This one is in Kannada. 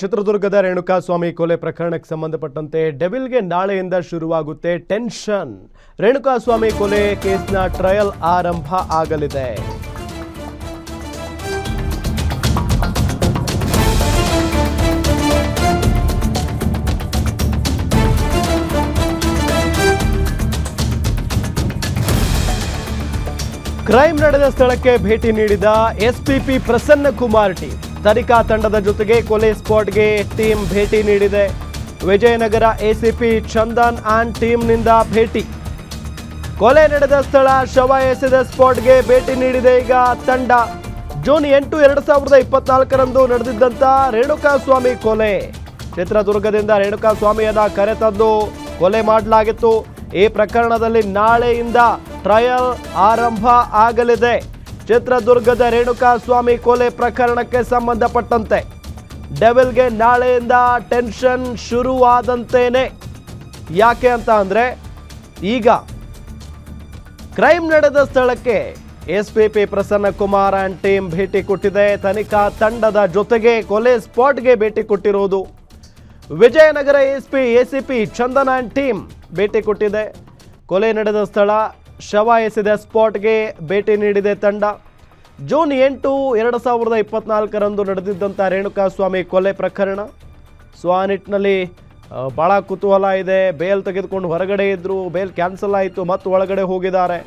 ಚಿತ್ರದುರ್ಗದ ರೇಣುಕಾಸ್ವಾಮಿ ಕೊಲೆ ಪ್ರಕರಣಕ್ಕೆ ಸಂಬಂಧಪಟ್ಟಂತೆ ಡೆವಿಲ್ಗೆ ನಾಳೆಯಿಂದ ಶುರುವಾಗುತ್ತೆ ಟೆನ್ಷನ್. ರೇಣುಕಾಸ್ವಾಮಿ ಕೊಲೆ ಕೇಸ್ನ ಟ್ರಯಲ್ ಆರಂಭ ಆಗಲಿದೆ. ಕ್ರೈಮ್ ನಡೆದ ಸ್ಥಳಕ್ಕೆ ಭೇಟಿ ನೀಡಿದ ಎಸ್ಪಿಪಿ ಪ್ರಸನ್ನ ಕುಮಾರ್ ಟೀಮ್. ತನಿಖಾ ತಂಡದ ಜೊತೆಗೆ ಕೊಲೆ ಸ್ಪಾಟ್ಗೆ ಟೀಮ್ ಭೇಟಿ ನೀಡಿದೆ. ವಿಜಯನಗರ ಎಸಿಪಿ ಚಂದನ್ ಆ್ಯಂಡ್ ಟೀಮ್ನಿಂದ ಭೇಟಿ. ಕೊಲೆ ನಡೆದ ಸ್ಥಳ, ಶವ ಎಸೆದ ಸ್ಪಾಟ್ಗೆ ಭೇಟಿ ನೀಡಿದೆ ಈಗ ತಂಡ. ಜೂನ್ 8, 2024ರಂದು ನಡೆದಿದ್ದಂಥ ರೇಣುಕಾಸ್ವಾಮಿ ಕೊಲೆ. ಚಿತ್ರದುರ್ಗದಿಂದ ರೇಣುಕಾಸ್ವಾಮಿಯನ್ನ ಕರೆತಂದು ಕೊಲೆ ಮಾಡಲಾಗಿತ್ತು. ಈ ಪ್ರಕರಣದಲ್ಲಿ ನಾಳೆಯಿಂದ ಟ್ರಯಲ್ ಆರಂಭ ಆಗಲಿದೆ. ಚಿತ್ರದುರ್ಗದ ರೇಣುಕಾಸ್ವಾಮಿ ಕೊಲೆ ಪ್ರಕರಣಕ್ಕೆ ಸಂಬಂಧಪಟ್ಟಂತೆ ಡೆವಿಲ್ಗೆ ನಾಳೆಯಿಂದ ಟೆನ್ಷನ್ ಶುರುವಾದಂತೇನೆ. ಯಾಕೆ ಅಂತ ಅಂದರೆ, ಈಗ ಕ್ರೈಮ್ ನಡೆದ ಸ್ಥಳಕ್ಕೆ SPP Prasanna Kumar and team ಭೇಟಿ ಕೊಟ್ಟಿದೆ. ತನಿಖಾ ತಂಡದ ಜೊತೆಗೆ ಕೊಲೆ ಸ್ಪಾಟ್ಗೆ ಭೇಟಿ ಕೊಟ್ಟಿರುವುದು. Vijayanagar ACP Chandan and team ಭೇಟಿ ಕೊಟ್ಟಿದೆ. ಕೊಲೆ ನಡೆದ ಸ್ಥಳ, ಶವ ಎಸೆದ ಸ್ಪಾಟ್ಗೆ ಭೇಟಿ ನೀಡಿದೆ ತಂಡ. ಜೂನ್ 8, 2024ರಂದು ನಡೆದಿದ್ದಂಥ ರೇಣುಕಾಸ್ವಾಮಿ ಕೊಲೆ ಪ್ರಕರಣ. ಸೊ ಆ ನಿಟ್ಟಿನಲ್ಲಿ ಭಾಳ ಕುತೂಹಲ ಇದೆ. ಬೇಲ್ ತೆಗೆದುಕೊಂಡು ಹೊರಗಡೆ ಇದ್ದರು, ಬೇಲ್ ಕ್ಯಾನ್ಸಲ್ ಆಯಿತು, ಮತ್ತು ಒಳಗಡೆ ಹೋಗಿದ್ದಾರೆ.